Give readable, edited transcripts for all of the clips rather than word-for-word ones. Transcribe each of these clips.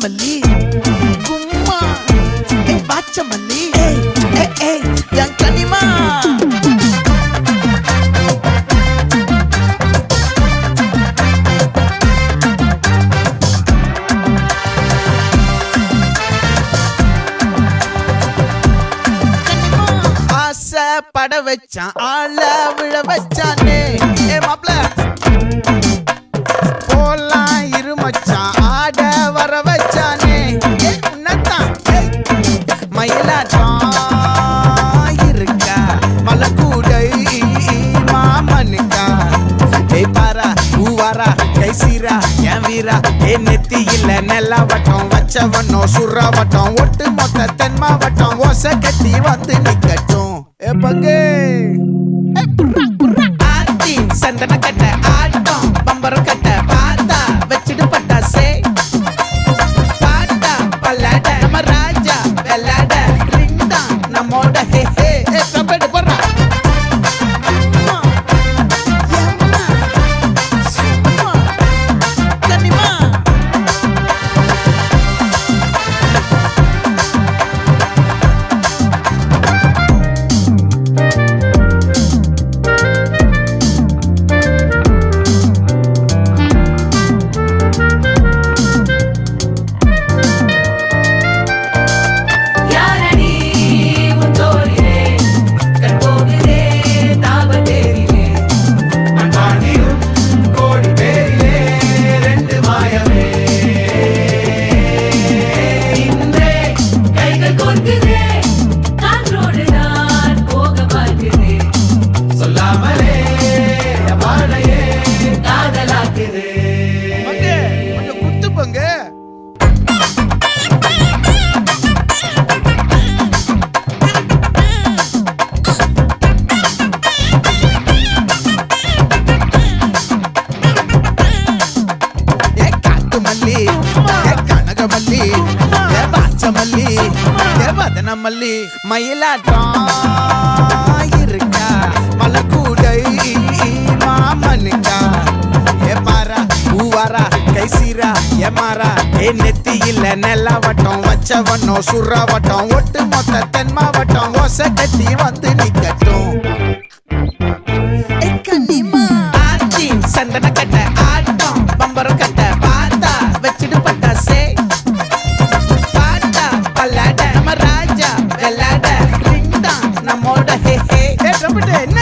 மல்லி கும்மா பாச்ச மல்லி என் கனிமா பட வச்சான் ஆள விழ வச்சானே மாப்ள போலாம் இருமச்சான் ஆட வர வச்சானே உன்னத்தான் மயிலாட்டம் இருக்கா மலக்கூடை மாமனுக்கா பாரா ஊவாரா கைசீரா என் வீரா நெத்தி இல்ல நெல்லா வட்டம் வச்சவனோ சுறா வட்டம் ஒட்டு மொத்த தென் மாவட்டம் ஓசை கட்டி வந்து நிக்கட்டும் பங்கே ஆத்தி சந்தன கட்ட ஆட்டம் பம்பரம் கட்ட பாத்தா வச்சிடு பட்டாசே பாட்டா பல்லாட நம்ம ராஜா வெள்ளாட ரிங் தான் நம்மோட ஹே ஹே கம்பெடு போடுறா மல்லி மயிலாட்டம் இருக்கா மலக்கூடை மாமனுக்கா பாரா ஊவாரா கைசீரா மாறா நெத்தி இல்ல நெல்லா வட்டம் வச்சவனோ சுறா வட்டம் ஒட்டு மொத்த தென் மாவட்டம் ஓசை கட்டி வந்து நிக்கட்டும் ஆத்தி சந்தன கட்ட ஆட்டம் பம்பரம் கட்ட பாத்தா வச்சிடு பட்டாசே பாட்டா பல்லாட நம்ம ராஜா வெள்ளாட ரிங் தான் நம்மோட ஹே ஹே என்ன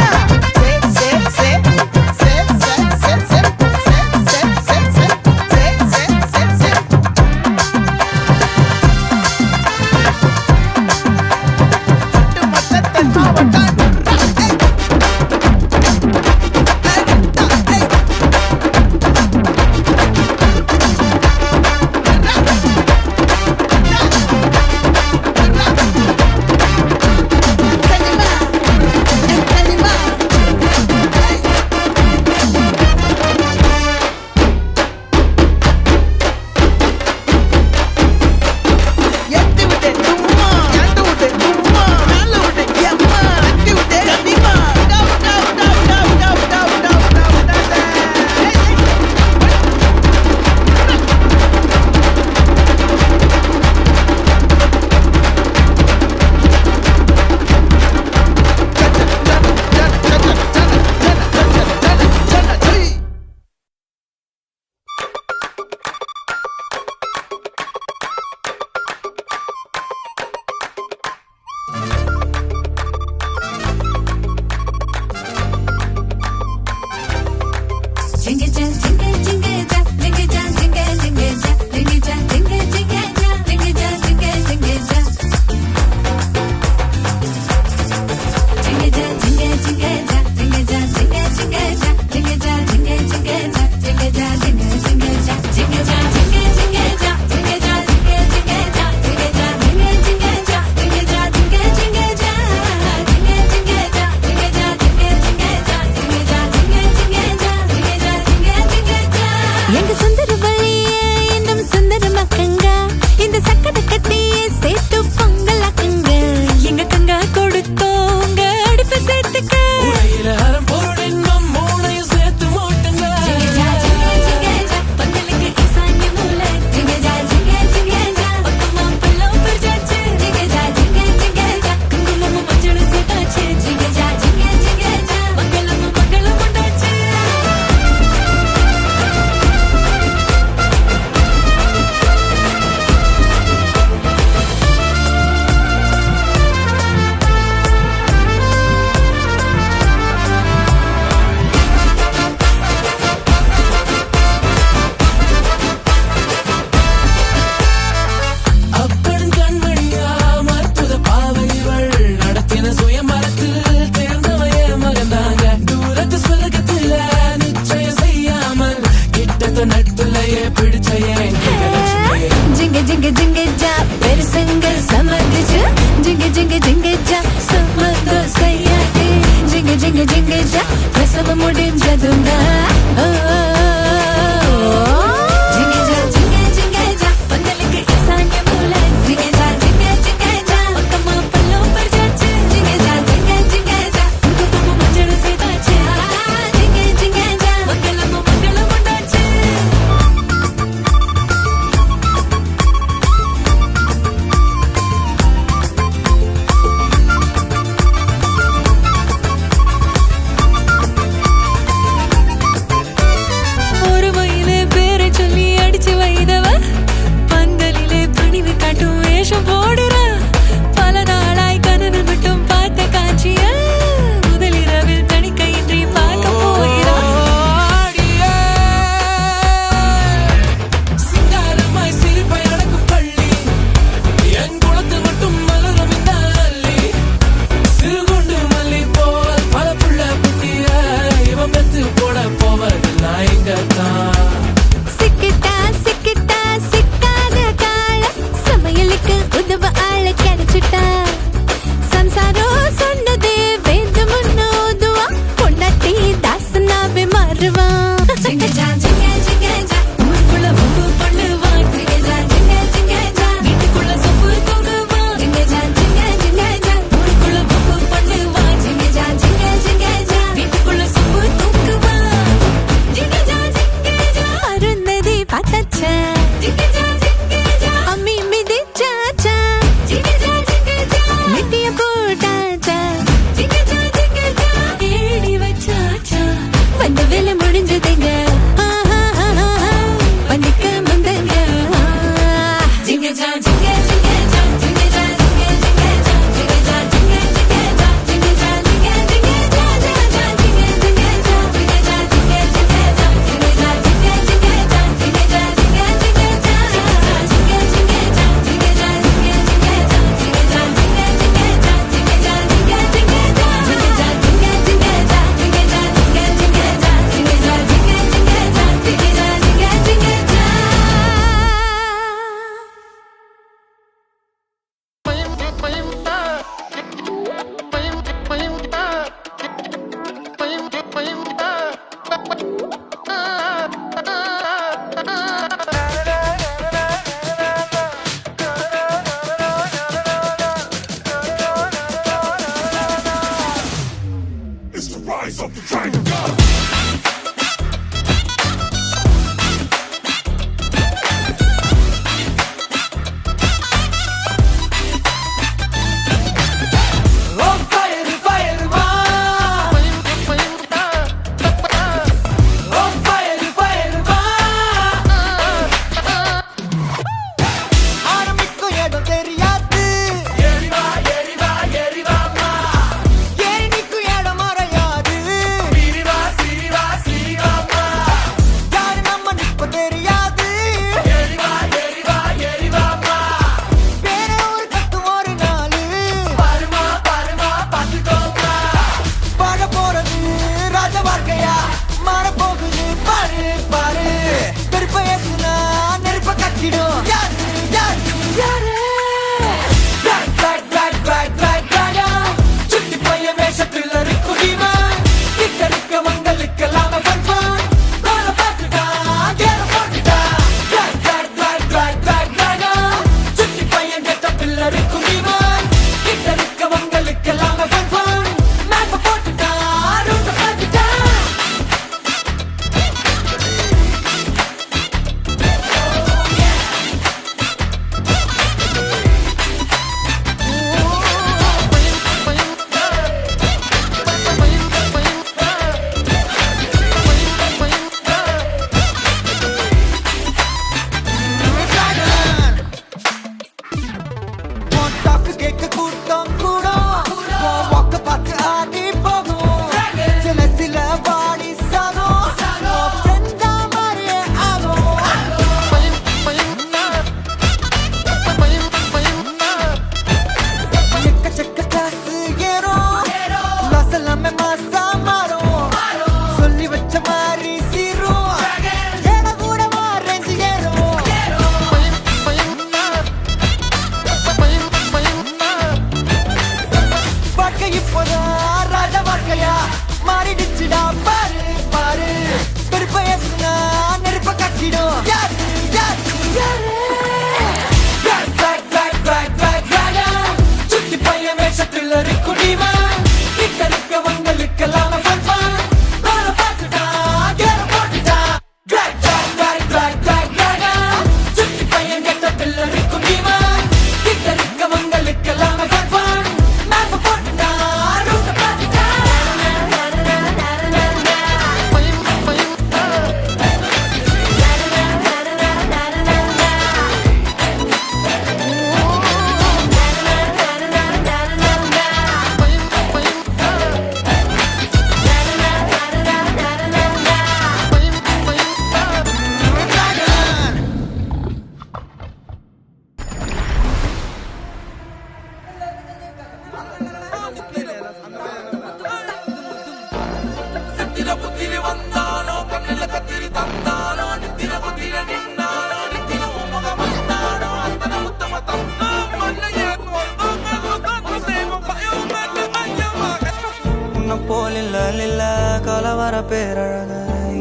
இல்ல கலவர பேரழக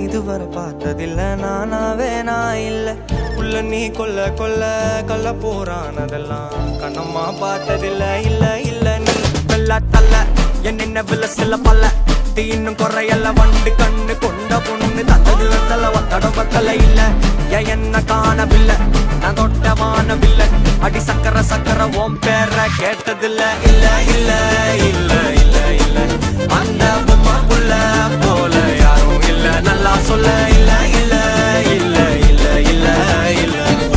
இதுவரை பார்த்ததில்ல நானாவே நான் இல்ல உள்ள நீ கொல்ல கொல்ல கள்ள போறானதெல்லாம் கண்ணம்மா பார்த்ததில்ல இல்ல நீ வெள்ள தள்ள என்ன வில்ல சில பல்ல இன்னும் குறையல்ல வண்டு கண்ணு கொண்ட பொண்ணு தந்தது வெத்தல ஒத்தடம் பத்தல இல்ல என்ன காணவில்லை நான் தொட்ட வானவில்லை அடி சக்கர ஓம் பேர கேட்டதில்ல இல்ல அந்த பொம்மாக்குள்ள போல யாரும் இல்ல நல்லா சொல்ல இல்ல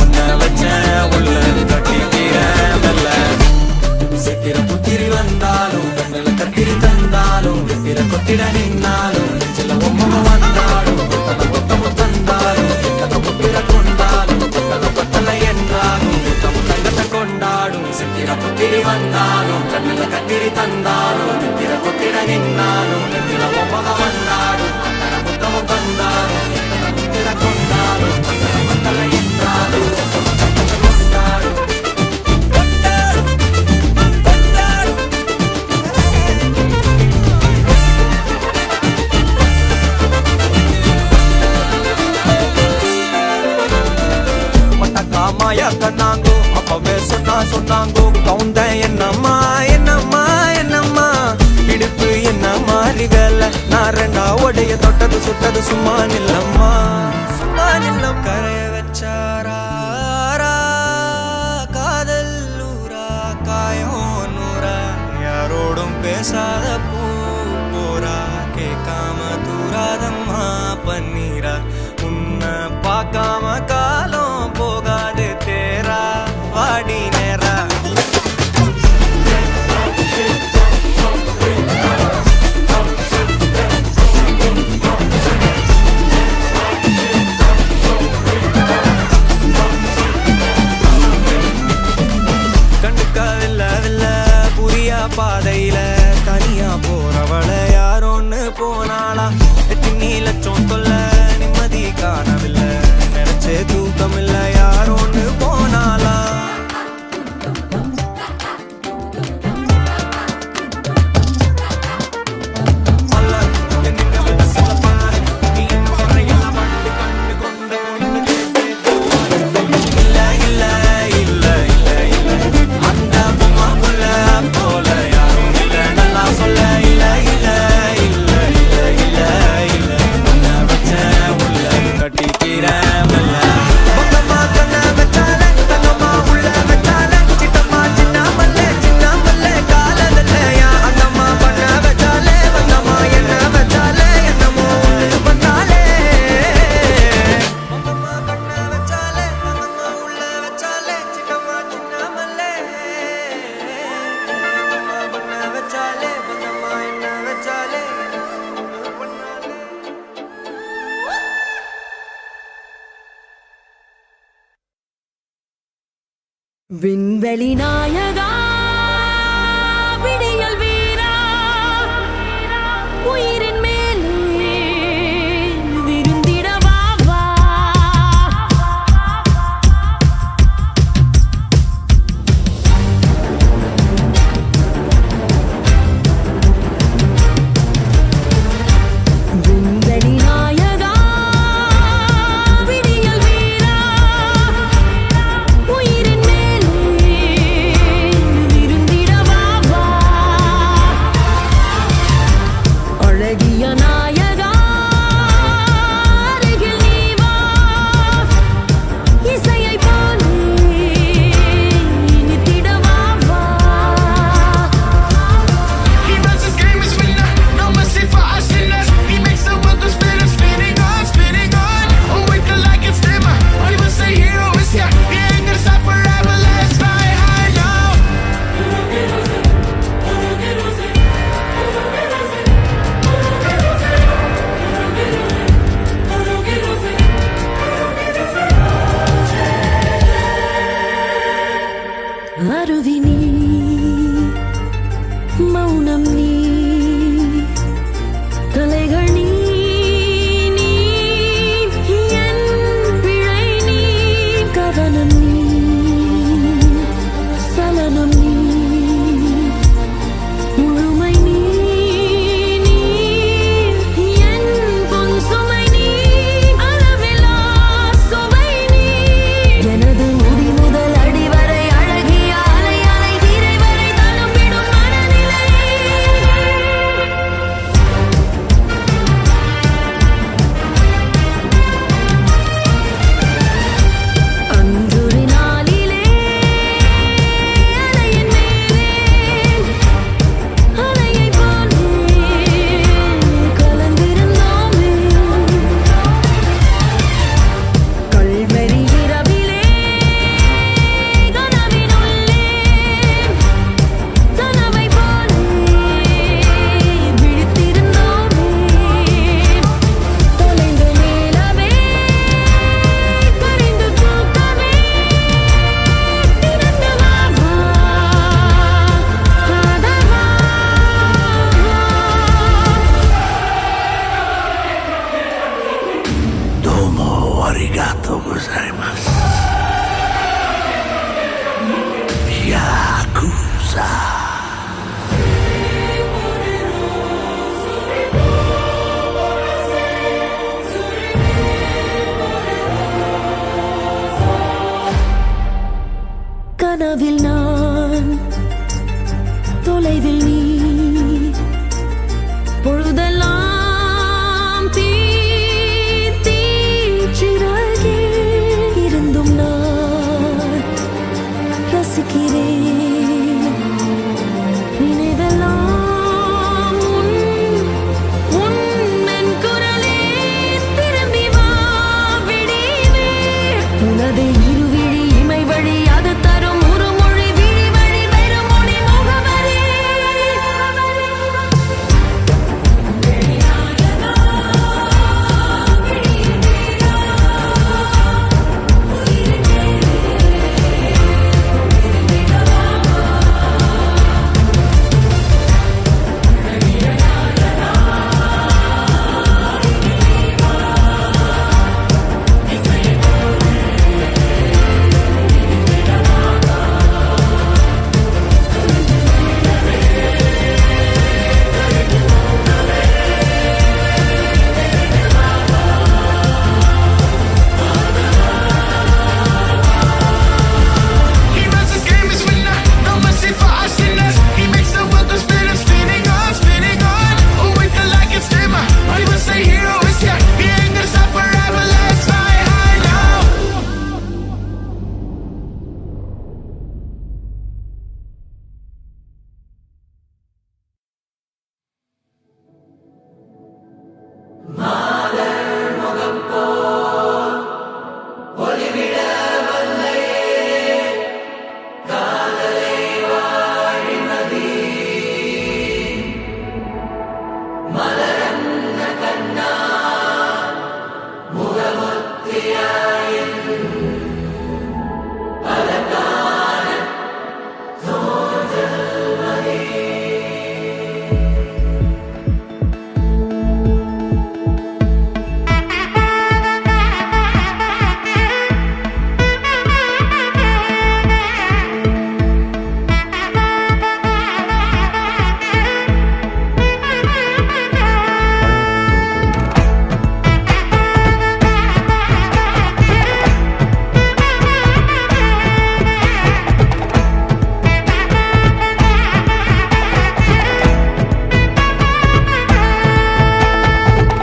உன்னை வச்ச உள்ள கட்டிக்கிற மெல்ல சித்திர புத்திரி வந்தாலும் கண்ணுல கத்திரி தந்தாலும் வித்திர கொத்திட நின்னாலும் சில ஒம்ம வந்தாலும் கொத்தமும் தந்தாலும் புத்திர கொண்டாலும் கொத்தலை என்றாலும் தங்கத்தை கொண்டாடும் சித்திர புத்திரி வந்தாலும் கண்ணுல கத்திரி தந்தாலும் வித்திர கொத்திட நின்னாலும் சில ஒம்ம வந்தாலும் புத்தமும் தந்தாலும் புத்திர கொண்டாடும் கொத்தலை என்றாலும் கொண்டாடும் கண்ணாங்கோ அப்பவே சொன்னாங்கோ கவுந்த என்னம்மா இடுப்பு என்ன மாறி வேலை நான் ரெண்டா உடைய தொட்டது சுட்டது சும்மா நில்லம்மா கரைய வச்சாரா காதல் ஊரா காயம் நூறா யாரோடும் பேசாத பூ போரா கேட்காம தூராதம்மா பன்னீரா உன்னை பார்க்காம காலம் போகாது தேரா வாடி நேரா கண்டுக்கவில்ல புரியா பாதையில தனியா போறவள யாரோன்னு போனாளா எத்தனை லட்சம் தொல்ல நிம்மதி காணவில்லை நினைச்சே தூக்கம் இல்ல யாரோன்னு போனாளா விண்வெளி நாயகா விடியல் வீரா உயிரின் மேலே விருந்திடவா வா விண்வெளி நாயகா விடியல் வீரா உயிரின் அழகிய நாயகா அருகில் நீ வா இசையை போலே இனித்திடவா வா He runs his game with sweeter, no mercy for our sinners. He makes the world go spinning, spinning on. Oh, wait till I can stammer. I will say hero is here. He ain't gonna stop forever. Let's fly high now. அருவி நீ மௌனம் நீ கலைகள் நீ என் பிழை நீ கவனம் நீ சலனம் நீ முழுமை நீ ரோசா. கனவில் நான், தொலைவில் நீ, பொழுதெல்லாம் தீச்சிறகே இருந்தும் நான் ரசிக்கிறேன். நினைவெல்லாம் உன் குரலே திரும்பி வா விடிவே. உனது இருவிழி இமை வழி அது தரும் ஒரு மொழி விழி வழி வெறும் மொழி முகவரி. He runs this game as winner, no mercy for our sinners. He makes the world go spinning, spinning on, spinning on. Oh, with the light gets dimmer, I will say hero is here. The anger's up forever, let's fly high now.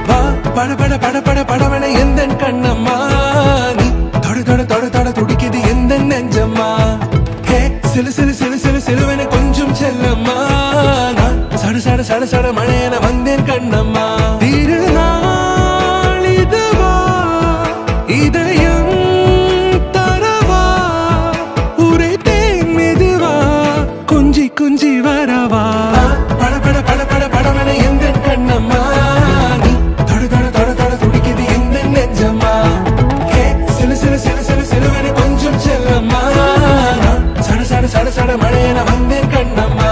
வா பட பட பட பட படவன எந்தன் கண்ணம்மா, நீ தொட தொட தொட தொட துடிக்குது எந்தன் நெஞ்சம்மா. ஹே சிலு சிலு சிலு சிலு சிலுவன கொஞ்சம் செல்லம்மா, நான் சட சட சட சட மழையன வந்தேன் கண்ணம்மா. திருநாள் இதுவா, இதயம் தரவா, உரைத்தேன் மெதுவா, கொஞ்சி கொஞ்சி வரவா. பட பட பட பட படவன எந்தன் கண்ணம்மா, நீ தொட தொட தொட தொட துடிக்குது எந்தன் நெஞ்சம்மா. ஹே சிலு சிலு சிலு சிலு சிலுவன கொஞ்சம் செல்லம்மா, நான் சட சட சட சட மழையன வந்தேன் கண்ணம்மா.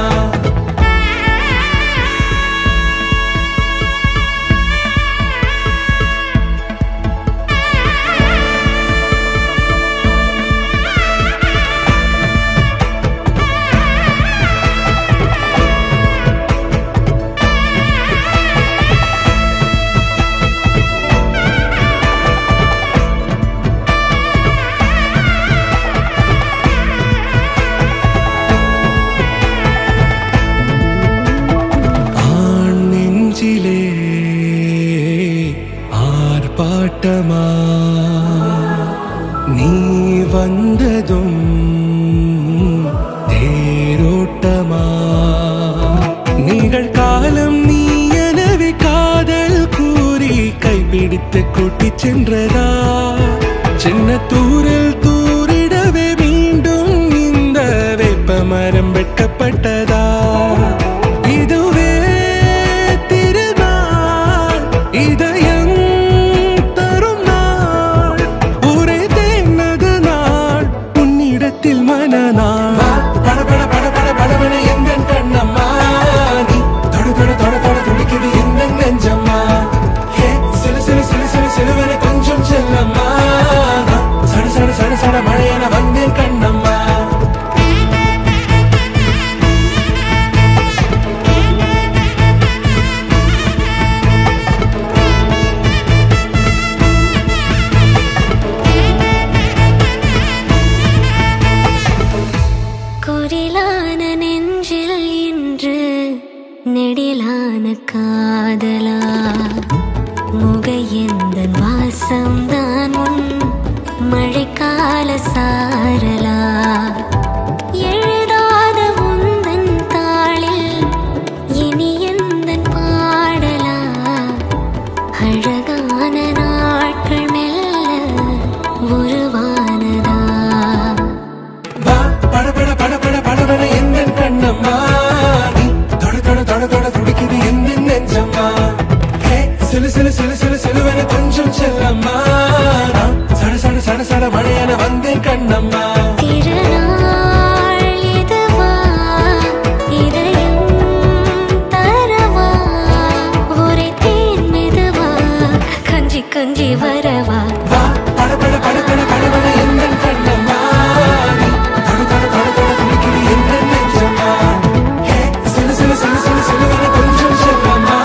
ஆண் நெஞ்சிலே ஆர்ப்பாட்டமா, நீ வந்ததும் தேரோட்டமா. நிகழ்காலம் நீ எனவே காதல் கூறி கைப்பிடித்து கூட்டிச் சென்றதா, சின்ன தூரில் தூரிடவே மீண்டும் இந்த வேப்ப மரம் வெட்கப்பட்டதா. இதுவே திருநாள், இதயம் தரும் நாள், ஒரே தேனது நாள், உன்னிடத்தில் மனநாள். பட பட பட பட படவன எந்தன் கண்ணம்மா, நீ தொட தொட தொட தொட துடிக்குது எந்தன் நெஞ்சம்மா. ஹே சிலு சிலு சிலு சிலு சிலுவன கொஞ்சம் செல்லம்மா, நான் சட சட சட சட மழையன வந்தேன் கண்ணம்மா. நெடிலான நெஞ்சில் இன்று நெடிலான காதலா முகையெந்தன் வாசம்தான் உன் மழைக்கால சாரலா எழுதாத உந்தன் தாளில் இனி எந்தன் பாடலா அழகான நாட்கள் மெல்ல உருவானதா வா படபட படபட படபட எந்தன் கண்ணம்மா நீ தொட தொட தொட தொட துடிக்குது எந்தன் நெஞ்சம்மா ஹே சிலு சிலு சிலு சிலு சிலுவென கொஞ்சம் செல்லம்மா நான் சட சட சட சட மழையென வந்தேன் கண்ணம்மா திருநாள் இதுவா இதயம் தரவா ஒரே தேன் மெதுவா கஞ்சி கஞ்சி வரவா வா படபட படபட படபட எந்தன் கண்ணம்மா நீ தொட தொட தொட தொட துடிக்குது எந்தன் நெஞ்சம்மா ஹே சிலு சிலு சிலு சிலு சிலுவென கொஞ்சம் செல்லம்மா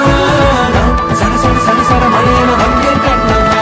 நான் சட சட சட சட மழையென வந்தேன் கண்ணம்மா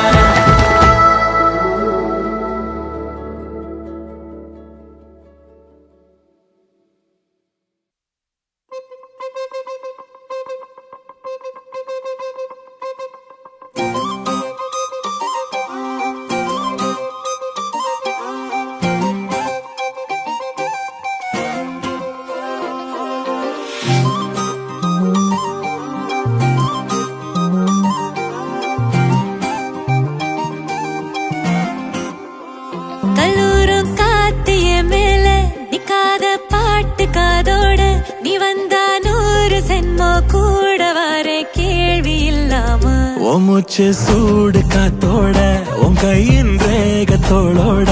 கல்லூரும் காத்திய மேல நிக்காத பாட்டு காதோட நீ வந்தா 100 சென்மோ கூட வர கேள்வி இல்லாம உன் மூச்சு சூடு காத்தோட உன் கையின் வேகத்தோளோட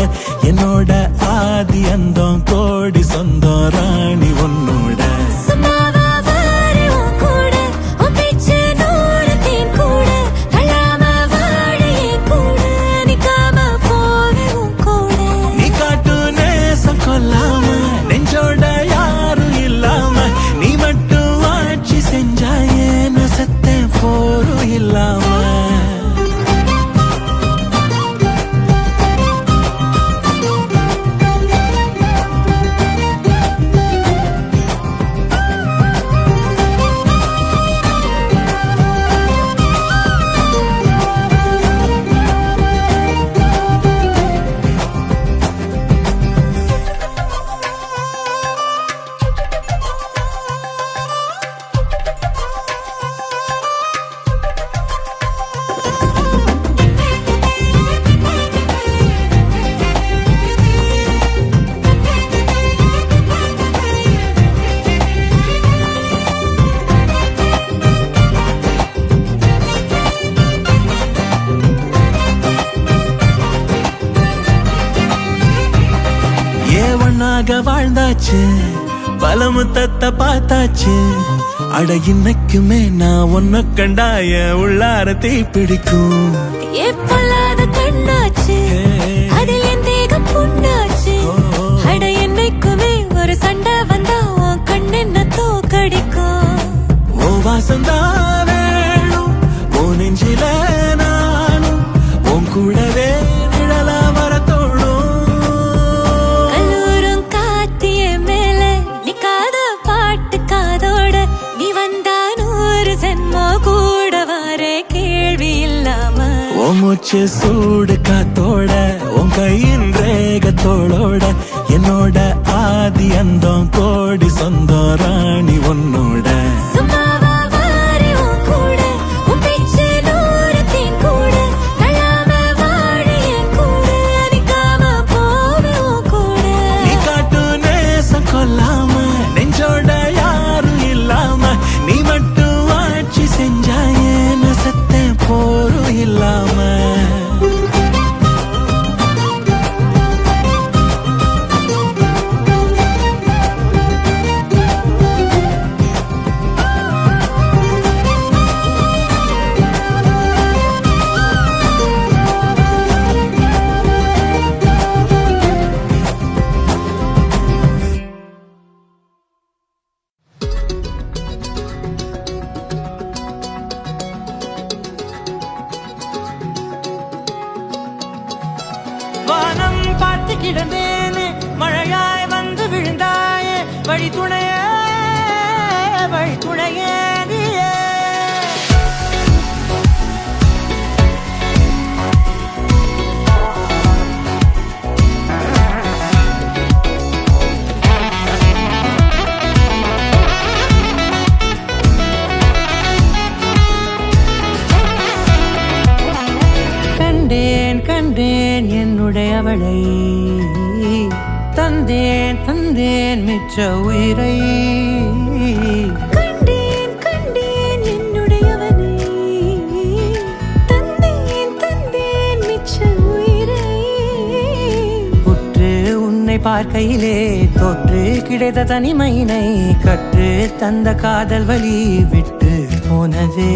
என்னோட ஆதி அந்தம் கோடி சொந்தம் ராணி உன்னோட சும்மாவா வாரு உன் கூட உன் பேச்சு 100 தேன் கூட தள்ளாம வாழ என் கூட நிக்காம போவே உன் கூட நீ காட்டு நேசம் கொல்லாம நெஞ்சோட யாரும் இல்லாம நீ மட்டும் ஆட்சி செஞ்சாயே நான் செத்தேன் போரும் இல்லாம ஒன்னாக வாழ்ந்தாச்சு பல முத்தத்தை பார்த்தாச்சு அட இன்னைக்குமே நான் ஒன்ன கண்டாய உள்ளார தீ பிடிக்கும் எப்பொல்லாத கண்ணாச்சு அதில் என் தேகம் புண்ணாச்சு அட என்னைக்குமே ஒரு சண்டை வந்தா உன் கண்ணென்ன தோக்கடிக்கும் ஓ வாசந்தா வேணும் ஓ நெஞ்சில நானும் உன் கூடவே நிழலா வர தோணும் கல்லூரும் காத்திய மேல நிக்காத பாட்டு காதோட நீ வந்தா 100 சென்மோ கூட வர கேள்வி இல்லாம உன் மூச்சு சூடு காத்தோட உன் கையின் ரேகத்தோளோட என்னோட ஆதி அந்தம் கோடி சொந்தம் ராணி உன்னோட சும்மாவா வாரு உன் கூட உன் பேச்சு 100 தேன் கூட தள்ளாம வாழ என் கூட நிக்காம போவே உன் கூட நீ காட்டு நேசம் கொல்லாம நெஞ்சோட யாரும் இல்லாம நீ மட்டும் ஆட்சி செஞ்சாயே நான் செத்தேன் போரும் இல்லாம துணையே வழி துணையே நீயே. கண்டேன் கண்டேன் என்னுடையவளை, தந்தேன் தந்தேன் மிச்ச உயிரை. கண்டேன் கண்டேன் என்னுடையவனை, தந்தேன் தந்தேன் மிச்ச உயிரை. உற்று உன்னை பார்க்கையிலே தொற்று கிடைத்த தனிமையினை கற்று தந்த காதல் வழி விட்டு போனதே.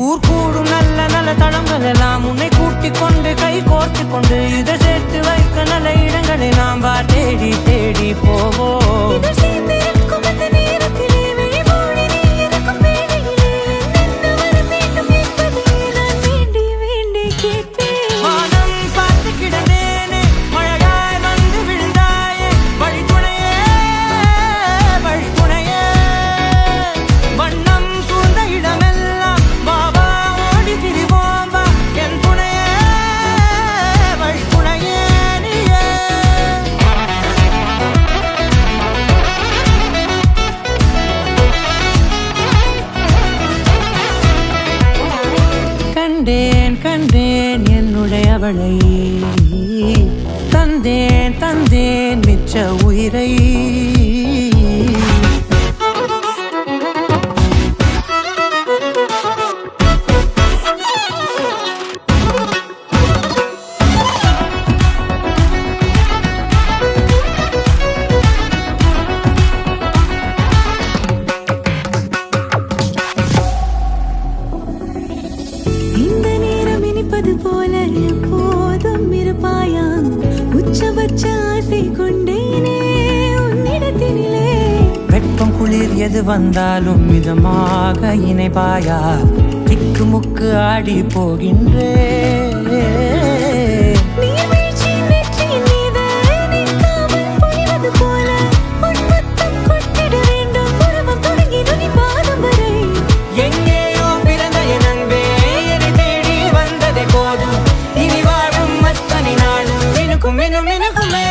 ஊர் கூடும் நல்ல நல்ல தளங்கள் எல்லாம் உன்னை கூட்டிக் கொண்டு கை கோர்த்து கொண்டு இதை சேர்த்து வைக்க நல்ல இடங்களை நாம் வா தேடி தேடி போவோம். இதழ் சேர்ந்திருக்கும் அந்த நேரத்திலே விழிமூடி நீ இருக்கும் வேளையிலே என்னென்ன வர வேண்டும் என்பதை நான் வேண்டி வேண்டி கேட்பேன். வானம் பார்த்து கிடந்தேனே, மழையாய் வந்து விழுந்தாயே, வழி துணையே வழி துணையே. வண்ணம் சூழ்ந்த இடமெல்லாம் பாபா ஓடி திரிவோம் வா, என் துணையே வழி துணையே நீயே. கண்டேன் கண்டேன் என்னுடையவளை, தந்தேன் தந்தேன் மிச்ச உயிரை. இந்த நேரம் இனிப்பது போல எப்போதும் இருப்பாயா, உச்சபட்ச ஆசை கொண்டேனே உன்னிடத்தினிலே. வெப்பம் குளிர் எது வந்தாலும் மிதமாக இணைப்பாயா, திக்கு முக்கு ஆடி போகின்றே. நீர்வீழ்ச்சியின் நெற்றியின் மீது நிற்காமல் பொழிவது போல உன் முத்தம் கொட்டிட வேண்டும் உருவம் தொடங்கி நுனி பாதம் வரை. எங்கேயோ பிறந்த என் அன்பே, என்னை தேடி வந்ததே போதும், இனி வாழும் அத்தனை நாளும் மினுக்கும் மினும் மினுக்குமே.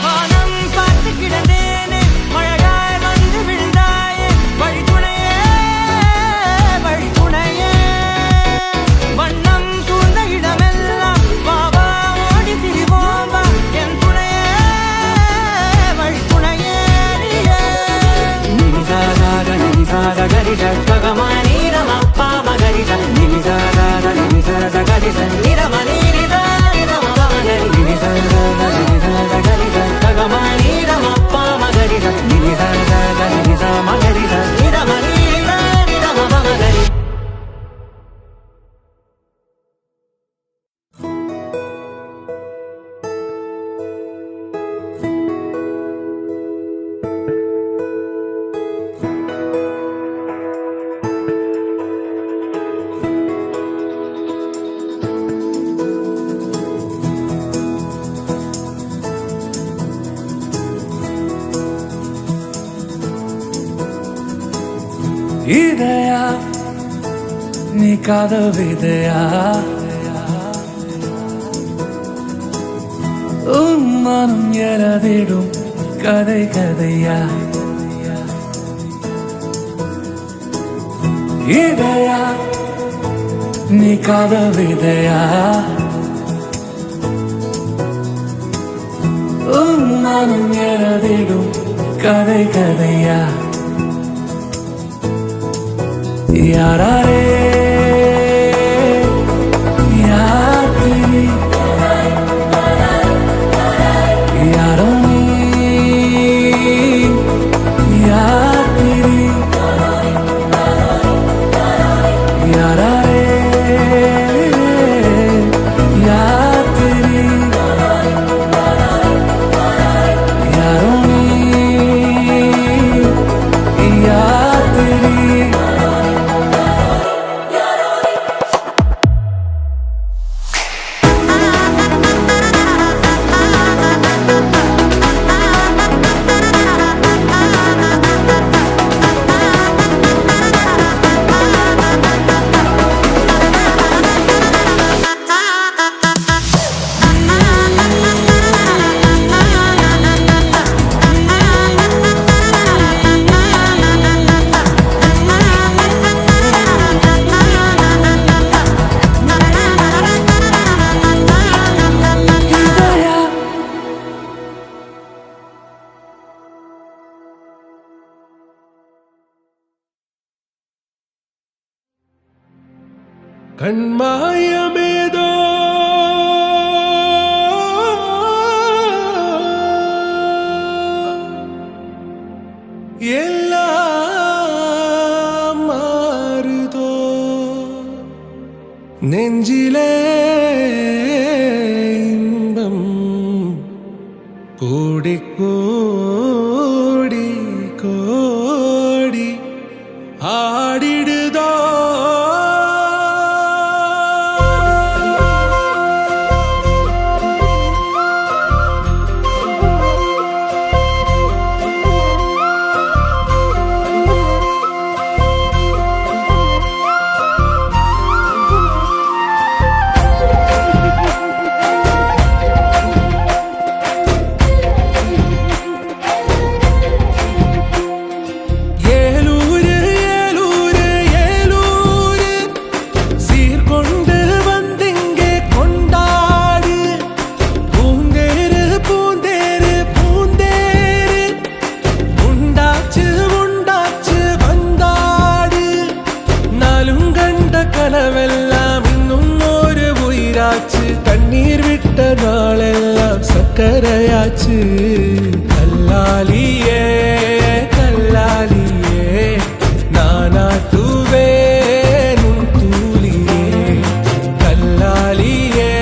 வானம் பார்த்து கிடந்தேனே, மழையாய் வந்து விழுந்தாயே, வழி துணையே வழி துணையே. வண்ணம் சூழ்ந்த இடமெல்லாம் பாபா ஓடி திரிவோம் வா, என் துணையே வழி துணையே நீயே. நினிசாத நினிசாத கரிச பகமானி ரமப்பா மகரிச நினிசாத நினிசாத கரிச நிரமணி நிதா நிரமகரி நினிசாத நினிசாத கரிச பகமானி ரமப்பா மகரிச நினிசாத நினிசா மகரிச நிரமணி நிதா நிரமகரி. இதயா நீ காதல் விதையா, உன் மனம் எழுதிடும் கதை கதையா. இதயா நீ காதல் விதையா, உன் மனம் எழுதிடும் கதை கதையா. யாரே யாரு யாரோ நீ யாரு யாரே யாரு யாரோ நீ யாரு. கண்மாயமேதோ எல்லாம் மாறுதோ நெஞ்சிலே இன்பம் கோடி கோடி கோடி ஆடிடுதோ கனவெல்லாம் இன்னும் ஒரு உயிராச்சு கண்ணீர் விட்ட நாளெல்லாம் சக்கரையாச்சு கல்லாலியே கல்லாலியே நானாட்டுவே நும் தூளியே கல்லாலியே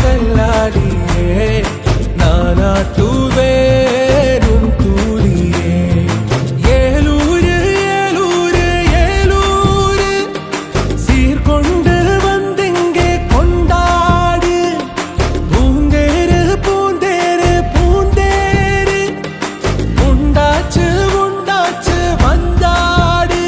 கல்லாலியே நானாட்டுவே நும் தூளியே ஏலூரு ஏலூரு ஏலூரு சீர்கொண்டு வந்திங்கே கொண்டாடு பூந்தேரு பூந்தேரு பூந்தேரு உண்டாச்சு உண்டாச்சு வந்தாடு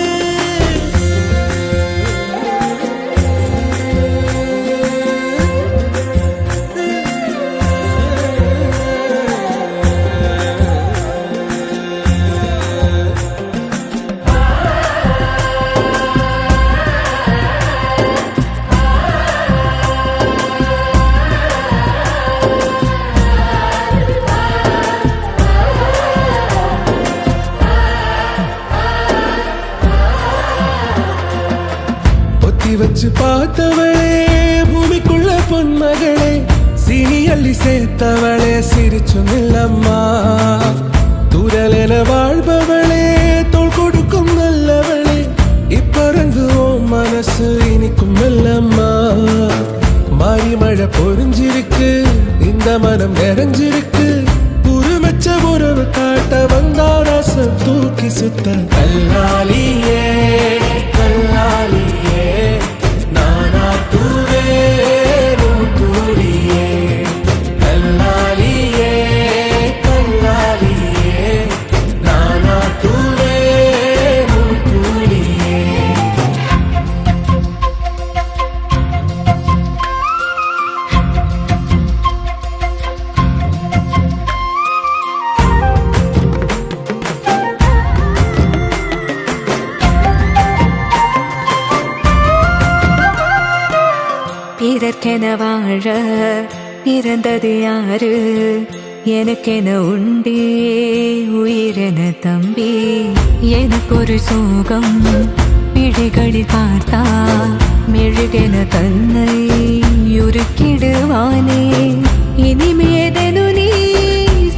பொத்தி வச்சு பார்த்தவளே பூமிக்குள்ள பொன்மகளே சீனி அள்ளி சேர்த்தவளே சிரிச்சும் இல்லம்மா துரலென வாழ்பவளே தோள் கொடுக்கும் நல்லவளே இப்பறங்குவோம் மனசு இனிக்கும் இல்லம்மா மாறி மழை பொறிஞ்சிருக்கு இந்த மனம் நிறைஞ்சிருக்கு உருமச்ச உறவு காட்ட வந்தா ரசம் தூக்கி சுத்த கல்லாலியே கல்லாலியே நானாட்டுவே நும் தூளியே கல்லாலியே கல்லாலியே நானாட்டுவே நும் தூளியே பிறர்க்கென வாழ பிறந்தது யாரு எனக்கென உண்டே உயிரென தம்பி எனக்கொரு சோகம் பிழைகளில் பார்த்தா மெழுகென தன்னை உருக்கிடுவானே இனிமேதனு நீ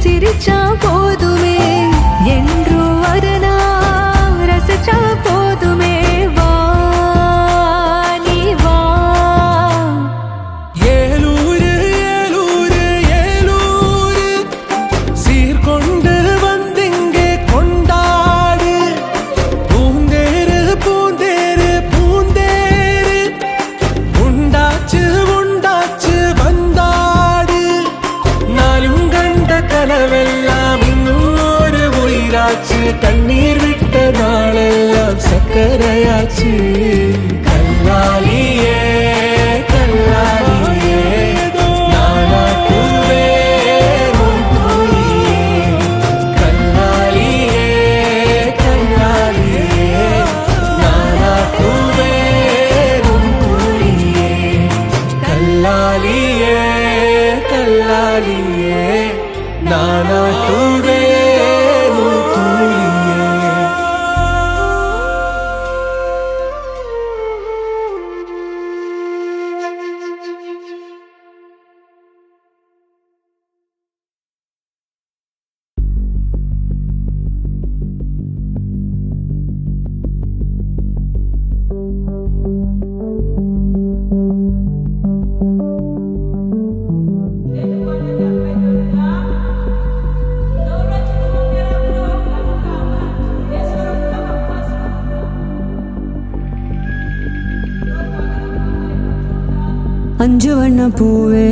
சிரிச்சா போதுமே என்றோ அதனா ரசிச்சா போதுமே வா நீ வா ஏலூரு ஏலூரு ஏலூரு சீர்கொண்டு வந்திங்கே கொண்டாடு பூந்தேரு பூந்தேரு பூந்தேரு உண்டாச்சு உண்டாச்சு வந்தாடு நாளும் கண்ட கனவெல்லாம் இன்னும் ஒரு உயிராச்சு கண்ணீர் விட்ட நாளெல்லாம் சக்கரையாச்சு கல்லாலியே கல்லாலியே நானாட்டுவே நும் தூளியே கல்லாலியே கல்லாலியே நானாட்டுவே நும் தூளியே கல்லாலியே கல்லாலியே நானாட்டுவே நும் தூளியே அஞ்சு வண்ண பூவே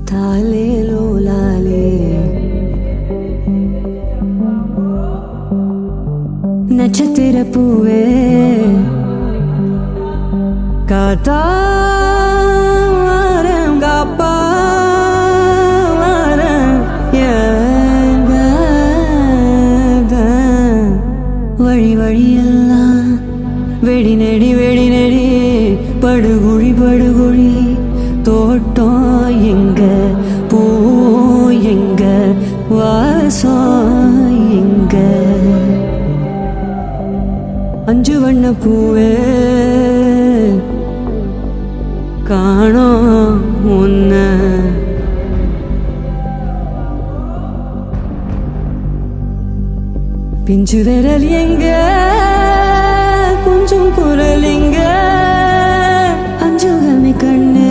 தாலே லோலாலே நட்சத்திர பூவே காத்தாரம் காப்பாரம் வழி வழியெல்லாம் வெடி நெடி படுகுழி படுகுழி தோட்டம் எங்க பூ எங்க வாசம் எங்க அஞ்சு வண்ண பூவே காணோம் உன்ன பிஞ்சு விரல் எங்க கொஞ்சம் குரல் எங்க அஞ்சுகமி கண்ணு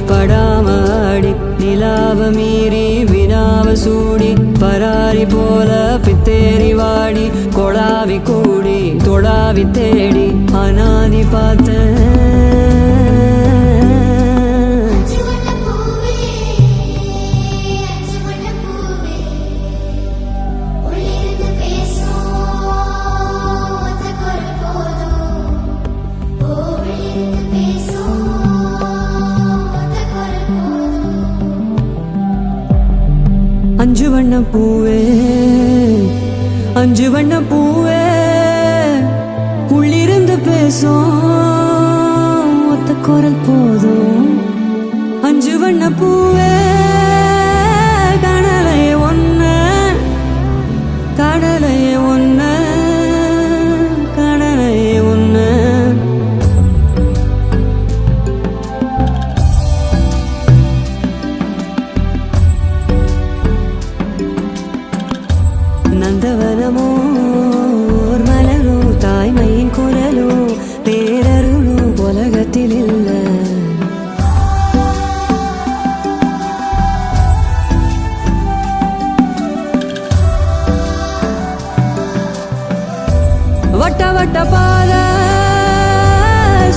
படாம ஆடி நிலாவ மீறி வினாவ சூடி பராரி போல பித்தேரி வாடி கொடாவி கூடி தொடாவி தேடி அனாதி பார்த்த அஞ்சு வண்ண பூவே அஞ்சு வண்ண பூவே உள்ளிருந்து பேசும் ஒத்த குரல் போதும் அஞ்சு வண்ண பூவே கடலையே ஒன்ன கடலையே ஒன்ன கடலையே ஒன்ன நந்தவனமோ ஓர் மலரோ தாய்மையின் குரலோ பேரருளோ உலகத்தில் இல்ல வட்ட வட்ட பாத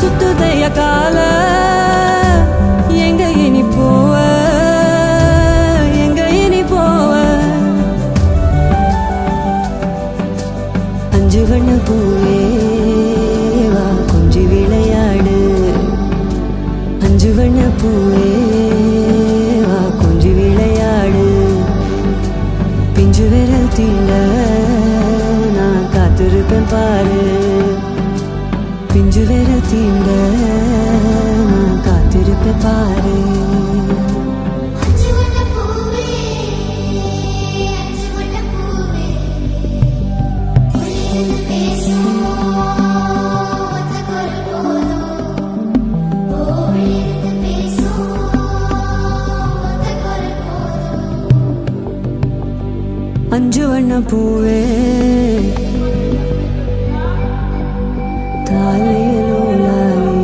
சுத்துதைய கால எங்க இனி போவ எங்க இனி போவ அஞ்சு வண்ண பூவே வா கொஞ்சி விளையாடு அஞ்சு வண்ண பூவே வா கொஞ்சி விளையாடு பிஞ்சு விரல் தீண்ட நான் காத்திருப்பேன் பாரு பிஞ்சு விரல் தீண்ட நான் காத்திருப்பேன் பாரு அஞ்சு வண்ண பூவே தாலே லோலாலே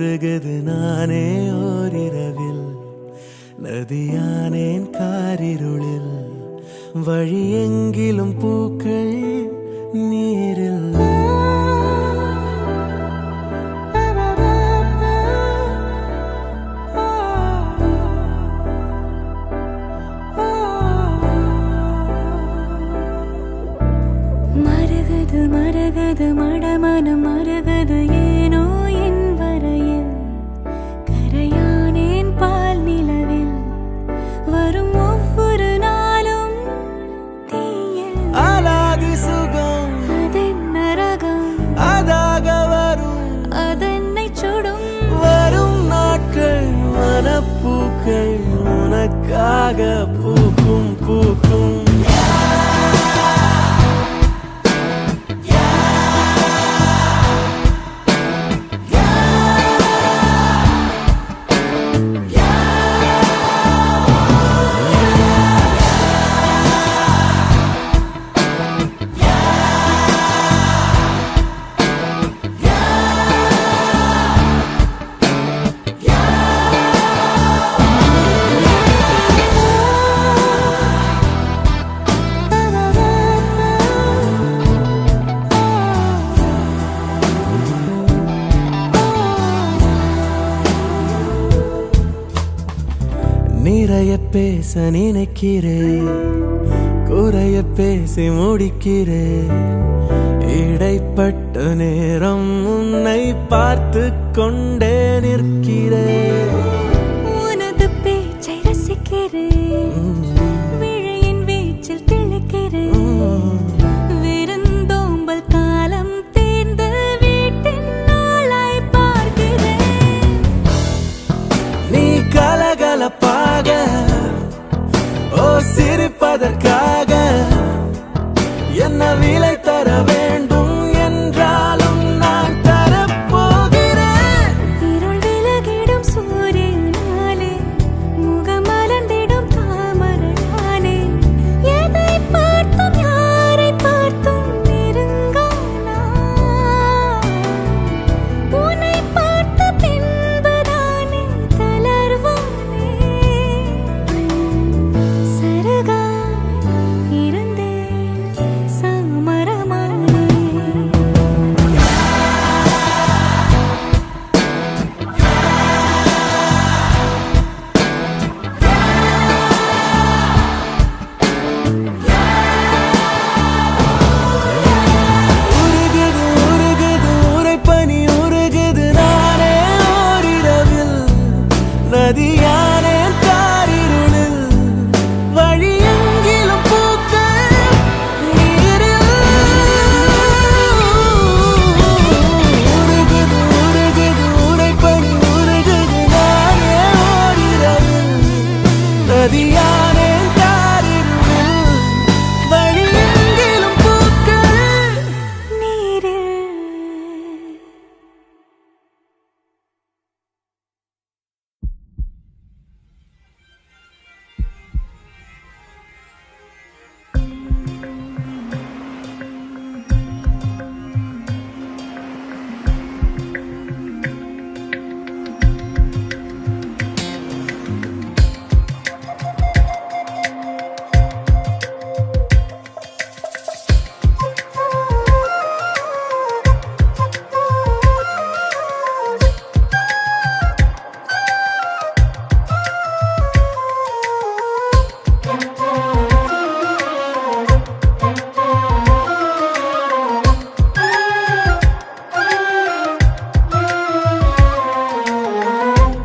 உருகுது நானே ஓரிரவில் நதியானேன் காரிருளில் வழி எங்கிலும் பூக்கள் நீரில் மரகது மரகது மடமனம் மரகது ஏனோ என் வரையில் கரையானேன் பால் நிலவில் வரும் ஒவ்வொரு நாளும் தீயில் அலாதி சுகம் அதென்ன ரகம் அதாக வரும் அதென்னை சுடும் வரும் நாட்கள் மனப்பூக்கள் உனக்காக பூக்கும் பூக்கும் நிறைய பேச நினைக்கிறேன் குறைய பேசி முடிக்கிறேன் இடைப்பட்ட நேரம் உன்னை பார்த்து கொண்டே நிற்கிறேன் உனது பேச்சை ரசிக்கிறேன் விழியின் வீச்சில் திளைக்கிறேன் விருந்தோம்பல் காலம் தேர்ந்து வீட்டின் நாளாய் பார்க்கிறேன் நீ கலகலப்பாக ஓ சிரிப்பதற்காக என்ன விலை தர வேண்டும் என்றாலும் நான் தரப்போகிறேன் இருள் விலகிடும் சூரியனாலே முகம் மலர்ந்திடும் தாமரையானே எதை பார்த்தும் யாரை பார்த்தும் நெருங்கானா உன்னை பார்த்த பின்புதானே தளர்வானே சருகா இருந்தே சாமரமானே உருகுது உருகுது உரைப்பனி உருகுது நானே ஓரிரவில் நதியானே காரிருளில் வழி எங்கிலும் பூக்கள் நீரில் உருகுது உருகுது உரைப்பனி உருகுது நானே ஓரிரவில் நதியானே காரிருளில் வழி எங்கிலும் பூக்கள் நீரில்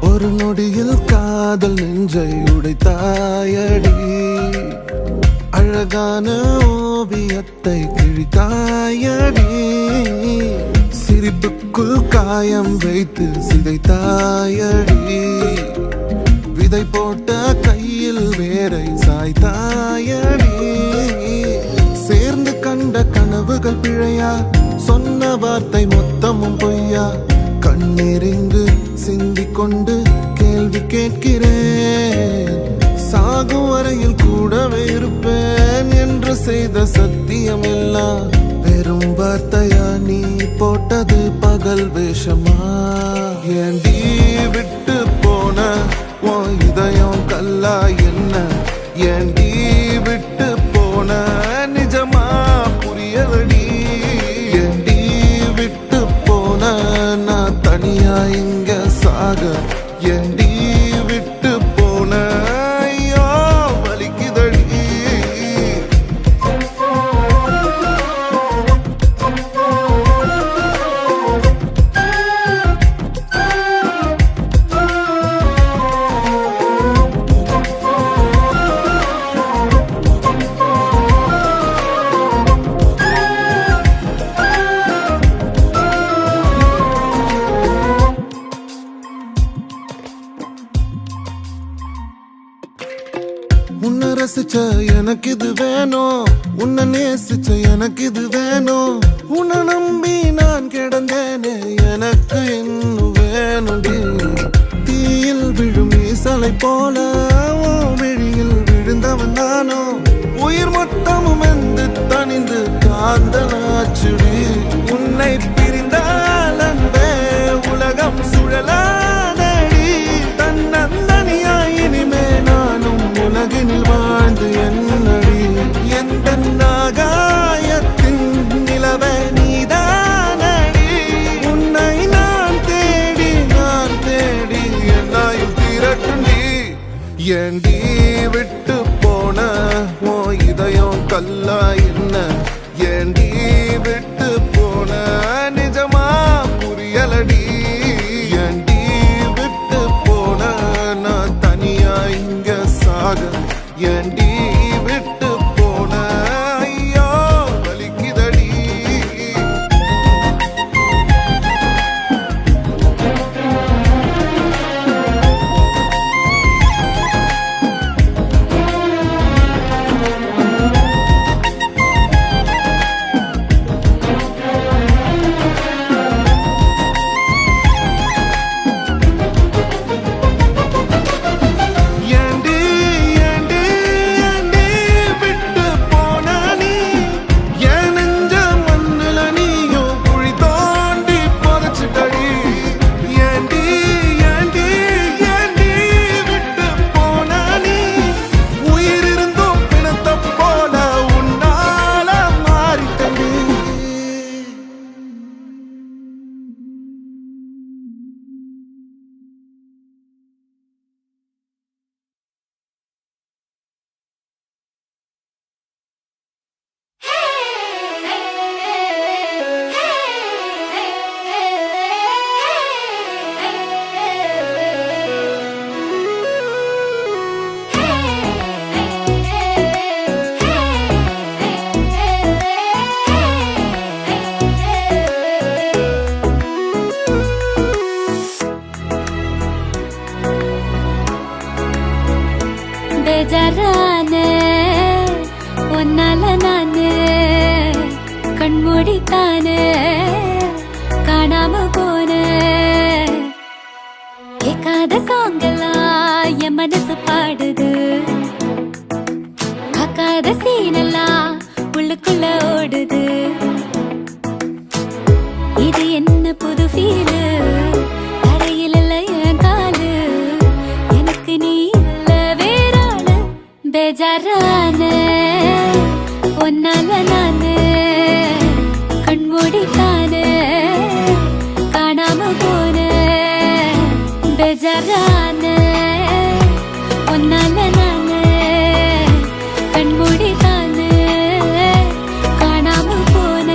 ஒரு நொடியில் காதல் நெஞ்சை உடைத்தாயடி அழகான ஓவியத்தை கிழித்தாயடி சிரிப்புக்குள் காயம் வைத்து சிதைத்தாயடி விதை போட்ட கையில் வேரை சாய்த்தாயடி சேர்ந்து கண்ட கனவுகள் பிழையா சொன்ன வார்த்தை மொத்தமும் பொய்யா கண்ணெறிந்து சிந்திக் கொண்டு கேள்வி கேட்கிறேன் சாகும் வரையில் கூடவே இருப்பேன் என்று செய்த சத்தியம் எல்லாம் வெறும் வார்த்தையா நீ போட்டது பகல் வேஷமா? ஏண்டி விட்டு போன உன் இதயம் கல்லா என்ன? ஏண்டி விட்டு போன நிஜமா புரியலடி? ஏண்டி விட்டு போன நான் தனியா இங்க சாக? ஏண்டி விட்டு போன ஐயோ வலிக்குதடி. உன்னை ரசிச்ச எனக்கு இது வேணும், உன்னை நேசிச்ச எனக்கு இது வேணும். உன்னை நம்பி நான் கிடந்தேனே எனக்கு இன்னும் வேணும்டி. தீயில் விழும் ஈசலை போல உன் விழியில் விழுந்தவன் நானோ. உயிர் மொத்தமும் வந்து தனிந்து காந்தலாச்சுடி. உன்னை பிரிந்தால் அன்பே உலகம் சுழலாதடி. தன்னந்தனியாய் இனிமே நானும் உலகினில் வாழ்ந்து என்னடி. எந்த நாகாயத்தின் நிலவை நீதானடி. உன்னை நான் தேடி என்னாயும் திரட்டுண்டி. ஏண்டி விட்டு போன உன் இதயம் கல்லா என்ன? ஏண்டி விட்டு போன நிஜமா புரியலடி? ஏண்டி விட்டு போன நான் தனியா இங்க சாக? ஏண்டி விட்டு போன ஐயோ வலிக்குதடி. ஏண்டி ஏண்டி ஏண்டி விட்டு போன நீ? என் நெஞ்ச மண்ணுல நீயும் குழி தோண்டி புதைச்சிட்டடி. ஏண்டி ஏண்டி ஏண்டி விட்டு போன நீ? உயிர் இருந்தும் பிணத்த போல உன்னால மாறிட்டடி. ಬೇಜಾರಾನೆ ಒನ್ನಾಲ ನಾನೇ கண்மூடித்தானே காணாம போன கேட்காத சாங்கெல்லாம் என் மனசு பாடுது. பார்க்காத சீனெல்லாம் உள்ளுக்குள்ள ஓடுது. இது என்ன புது ஃபீலு? தடையில் இல்ல என் காலு. எனக்கு நீ இல்ல வேறாளு. ಬೇಜಾರಾನೆ ஒன்னால நானு கண்மூடித்தானே காணாம போன ಬೇಜಾರಾನೆ ஒன்னால நானு கண்மூடித்தானே காணாம போன.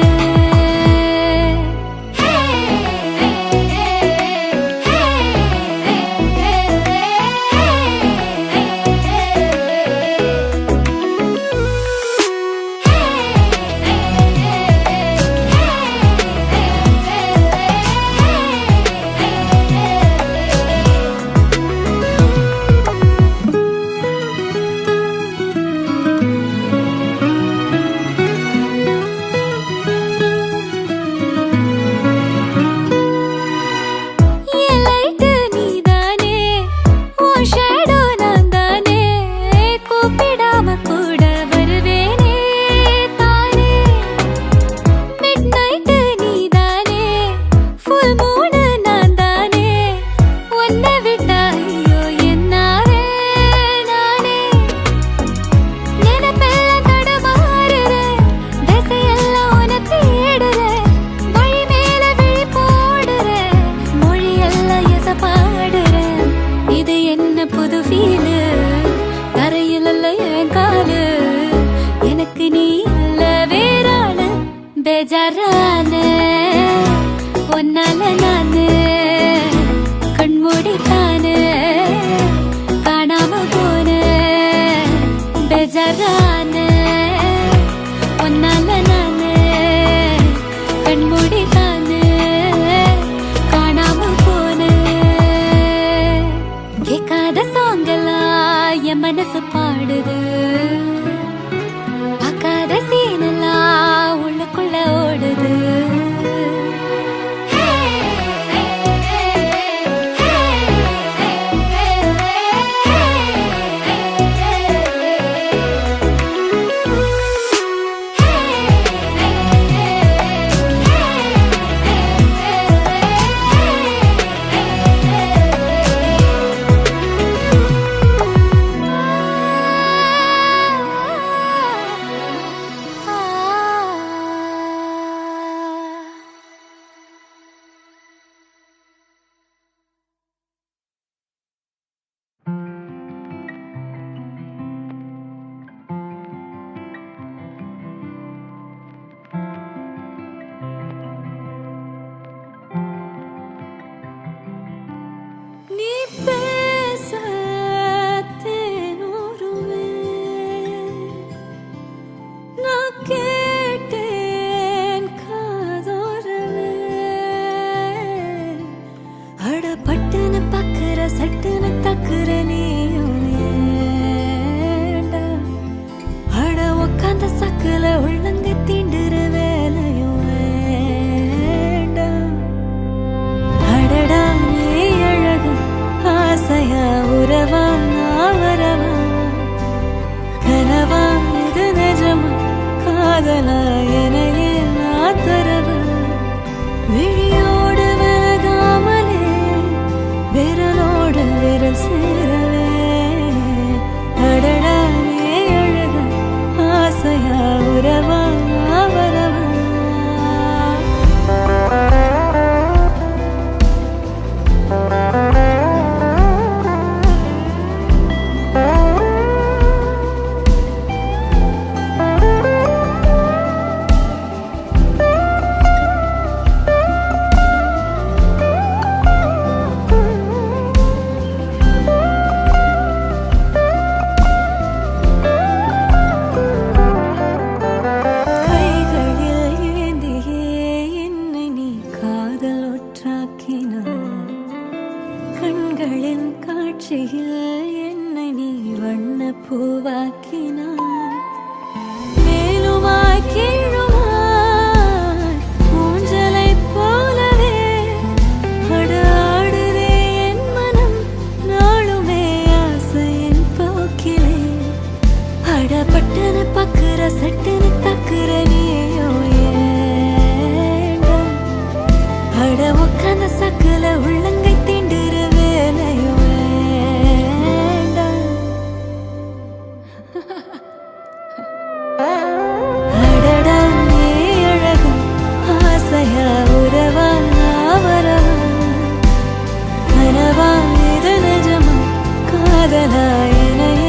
நானு காணாம போன பெஜரான ஒன்னால நானு கண்மூடி தானு காணாம போன கேட்காத சாங்கெல்லாம் என் மனசு பாடுது பார்க்காத சீனெல்லாம் உள்ளுக்குள்ள ஓடுது நீ பேச தேனூருமே நான் கேட்டேன் காதோரமே அட பட்டுன்னு பக்குற சட்டுன்னு தக்குற நீயும் ஏண்டா அட உக்காந்த சக்குல உள்ளங்க தீண்டுற வேலையும் வேண்டா அடடா நீ அழகு ஆசையா உறவா நான் வரவா கனவா இது நிஜமா காதலா எனையே நான் தரவா விழியோடு விலகாமலே விரலோடு விரல் சேரவே அடடா நீ அழகு ஆசையா உறவா நான் வரவா கைகளில் ஏந்தியே என்னை நீ காதல் ஒற்றாக்கினாய் கண்களின் காட்சியில் என்னை நீ வண்ண பூவாக்கினாய் மேலுமாய் கீழுமாய் ஊஞ்சலை போலவே ஆடுதே என் மனம் நாளுமே ஆசையின் போக்கிலே அடப்பட்டன பக்குற சட்டுன்னு தக்குற நீயோ ஏண்டா அட உக்காந்த சக்குல உள்ளங்கை தீண்டுற வேலையோ வேண்டா அடடா நீ அழகு ஆசையா உறவா நான் வரவா கனவா இது நிஜமா காதலா எனையே